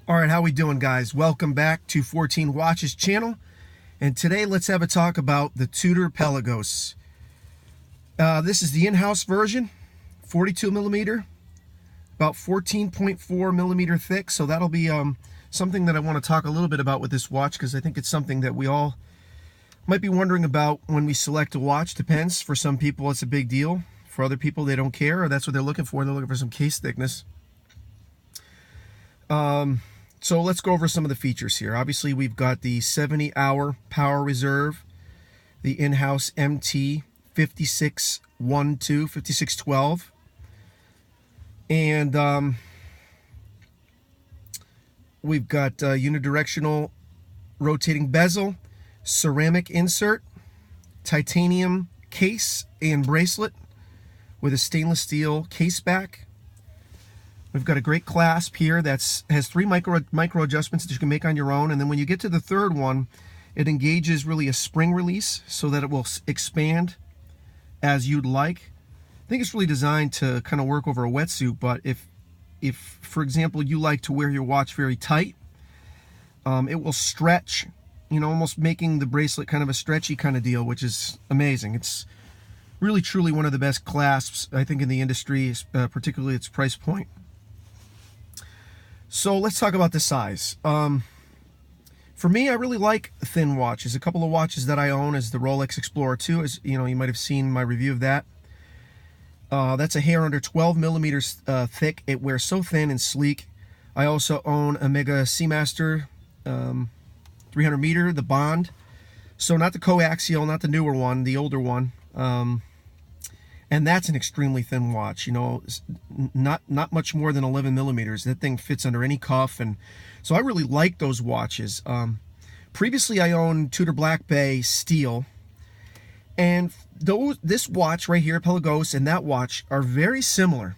All right, how we doing, guys? Welcome back to 14 Watches channel. And today let's have a talk about the Tudor Pelagos. This is the in-house version, 42 millimeter, about 14.4 millimeter thick. So that'll be something that I want to talk a little bit about with this watch, because I think it's something that we all might be wondering about when we select a watch. Depends. For some people, it's a big deal. For other people, they don't care, or that's what they're looking for. They're looking for some case thickness. So let's go over some of the features here. Obviously, we've got the 70-hour power reserve, the in-house MT 5612, and we've got unidirectional rotating bezel, ceramic insert, titanium case and bracelet with a stainless steel case back. We've got a great clasp here that has three micro adjustments that you can make on your own. And then when you get to the third one, it engages really a spring release so that it will expand as you'd like. I think it's really designed to kind of work over a wetsuit, but if for example, you like to wear your watch very tight, it will stretch, you know, almost making the bracelet kind of a stretchy kind of deal, which is amazing. It's really, truly one of the best clasps, I think, in the industry, particularly its price point. So let's talk about the size. For me, I really like thin watches. A couple of watches that I own is the Rolex Explorer 2. As you know, you might have seen my review of that. That's a hair under 12 millimeters thick. It wears so thin and sleek. I also own a Omega Seamaster 300 meter, the Bond. So not the coaxial, not the newer one, the older one. And that's an extremely thin watch, you know, not much more than 11 millimeters. That thing fits under any cuff, and so I really like those watches. Previously, I owned Tudor Black Bay steel, and this watch right here, Pelagos, and that watch are very similar.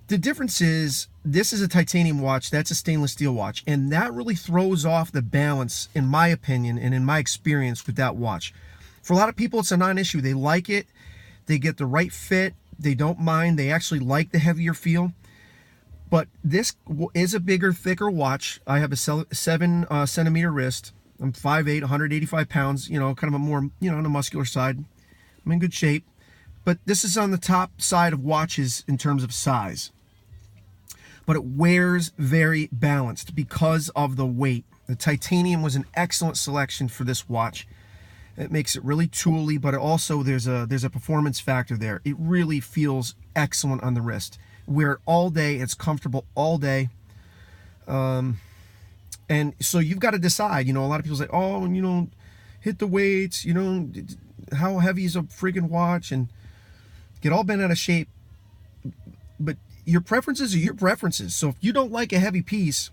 The difference is this is a titanium watch, that's a stainless steel watch, and that really throws off the balance, in my opinion, and in my experience with that watch. For a lot of people, it's a non-issue. They like it. They get the right fit. They don't mind. They actually like the heavier feel. But this is a bigger, thicker watch. I have a 7 centimeter wrist. I'm 5'8", 185 pounds, you know, kind of a more, you know, on the muscular side. I'm in good shape. But this is on the top side of watches in terms of size. But it wears very balanced because of the weight. The titanium was an excellent selection for this watch. It makes it really tooly, but also there's a performance factor there. It really feels excellent on the wrist. Wear it all day. It's comfortable all day. And so you've got to decide. You know, a lot of people say, oh, you know, hit the weights. You know, how heavy is a friggin' watch? And get all bent out of shape. But your preferences are your preferences. So if you don't like a heavy piece,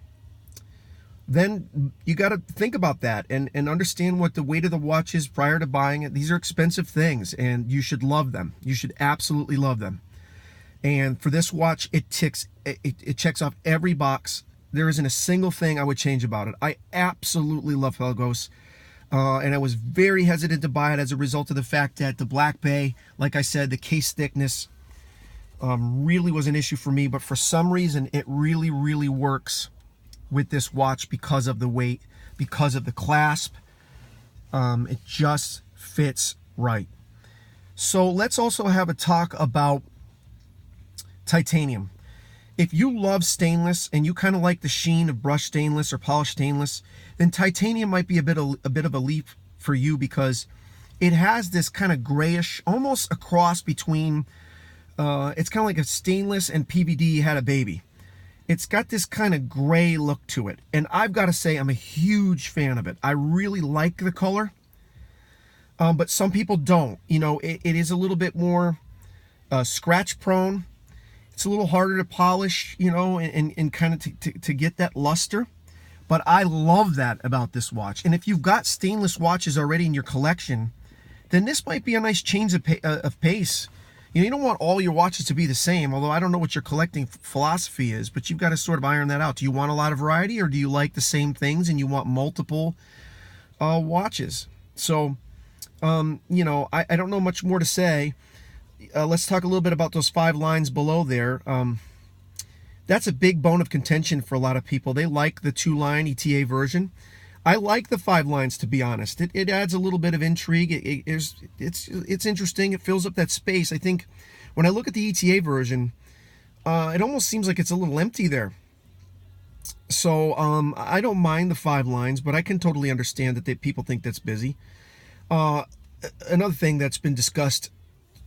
then you got to think about that and understand what the weight of the watch is prior to buying it. These are expensive things, and you should love them. You should absolutely love them. And for this watch, it checks off every box. There isn't a single thing I would change about it. I absolutely love Pelagos, and I was very hesitant to buy it as a result of the fact that the Black Bay, like I said, the case thickness really was an issue for me. But for some reason, it really, really works with this watch because of the weight, because of the clasp. It just fits right. So let's also have a talk about titanium. If you love stainless and you kind of like the sheen of brushed stainless or polished stainless, then titanium might be a bit of a leap for you, because it has this kind of grayish, almost a cross between, it's kind of like a stainless and PVD had a baby. It's got this kind of gray look to it. And I've got to say, I'm a huge fan of it. I really like the color. But some people don't. You know, it is a little bit more scratch prone. It's a little harder to polish, you know, and kind of to get that luster. But I love that about this watch. And if you've got stainless watches already in your collection, then this might be a nice change of pace. You know, you don't want all your watches to be the same, although I don't know what your collecting philosophy is, but you've got to sort of iron that out. Do you want a lot of variety, or do you like the same things and you want multiple watches? So, you know, I don't know much more to say. Let's talk a little bit about those 5 lines below there. That's a big bone of contention for a lot of people. They like the 2-line ETA version. I like the 5 lines, to be honest. It adds a little bit of intrigue. It's interesting. It fills up that space. I think when I look at the ETA version, it almost seems like it's a little empty there. So I don't mind the 5 lines, but I can totally understand that people think that's busy. Another thing that's been discussed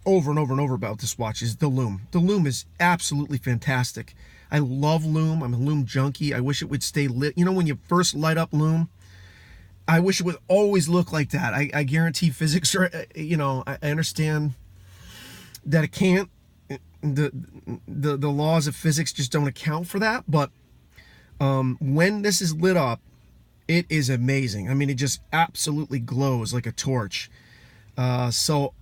over and over and over about this watch is the loom. The loom is absolutely fantastic. I love loom. I'm a loom junkie. I wish it would stay lit. You know, when you first light up loom, I wish it would always look like that. I guarantee physics are, you know, I understand that it can't. The laws of physics just don't account for that. But when this is lit up, it is amazing. I mean, it just absolutely glows like a torch. So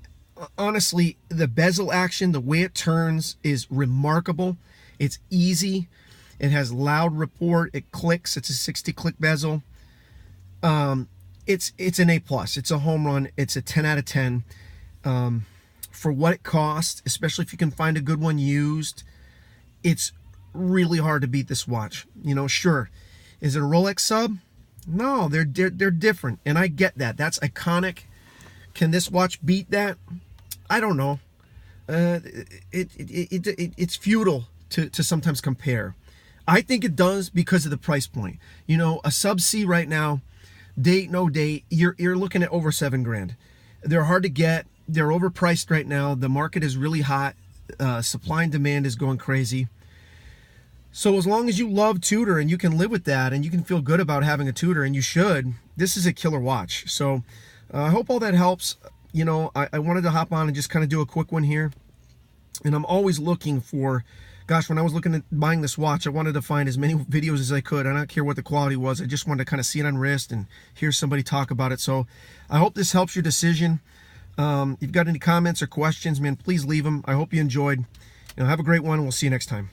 honestly, the bezel action, the way it turns is remarkable. It's easy. It has loud report. It clicks. It's a 60 click bezel. It's an A+. It's a home run. It's a 10 out of 10. For what it costs, especially if you can find a good one used, it's really hard to beat this watch. You know, sure. Is it a Rolex sub? No, they're different, and I get that. That's iconic. Can this watch beat that? I don't know. It's futile to sometimes compare. I think it does because of the price point. You know, a sub C right now, date no date, you're looking at over $7,000. They're hard to get. They're overpriced right now. The market is really hot. Supply and demand is going crazy. So as long as you love Tudor and you can live with that and you can feel good about having a Tudor, and you should, this is a killer watch. So I hope all that helps. You know, I wanted to hop on and just kind of do a quick one here. And I'm always looking for, gosh, when I was looking at buying this watch, I wanted to find as many videos as I could. I don't care what the quality was. I just wanted to kind of see it on wrist and hear somebody talk about it. So I hope this helps your decision. If you've got any comments or questions, man, please leave them. I hope you enjoyed. You know, have a great one, and we'll see you next time.